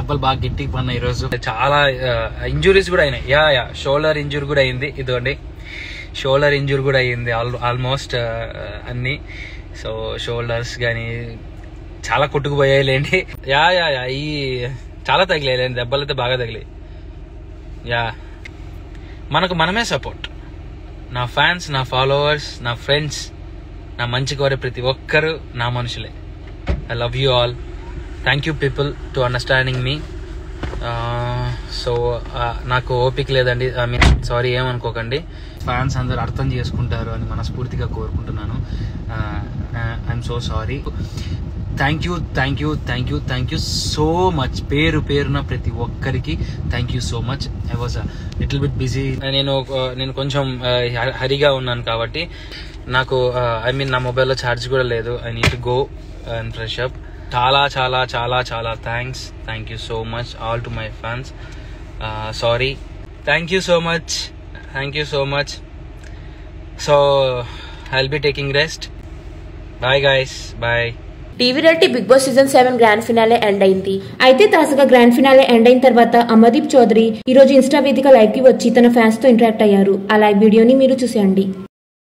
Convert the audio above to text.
దెబ్బలు బాగా గట్టిగా పడినాయి ఈరోజు. చాలా ఇంజురీస్ కూడా అయినాయి. యా షోల్డర్ ఇంజురీ కూడా అయింది. ఇదిగోండి షోల్డర్ ఇంజురీ కూడా అయ్యింది ఆల్మోస్ట్ అన్ని. సో షోల్డర్స్ కానీ చాలా కొట్టుకుపోయాయి లేండి. యా ఈ చాలా తగిలేండి, దెబ్బలు అయితే బాగా తగిలాయి. యా మనకు మనమే సపోర్ట్. నా ఫ్యాన్స్, నా ఫాలోవర్స్, నా ఫ్రెండ్స్, నా మంచి కోరే ప్రతి ఒక్కరు నా మనుషులే. I love you all. Thank you people to understanding me. So నాకు ఓపిక లేదండి, ఐ మీన్ సారీ, ఏమనుకోకండి. ఫ్యాన్స్ అందరూ అర్థం చేసుకుంటారు అని మనస్ఫూర్తిగా కోరుకుంటున్నాను. I'm so sorry. Thank you so much. పేరున ప్రతి ఒక్కరికి thank you so much. I was little bit busy. నేను కొంచెం హరిగా ఉన్నాను కాబట్టి నాకు ఐ మీన్ నా మొబైల్లో ఛార్జ్ కూడా లేదు. I need to go and fresh up. చాలా thank you so much all to my fans. Sorry. Thank you so much. So I will be taking rest. Bye guys, bye. TV reality Big Boss season 7 grand finale end అయింది. అయితే తాజాగా grand finale end అయిన తర్వాత అమర్దీప్ చౌదరి ఈ రోజు Insta వేదిక live కి వచ్చి తన ఫ్యాన్స్ తో ఇంటరాక్ట్ అయ్యారు. ఆ లైవ్ వీడియోని మీరు చూసేయండి.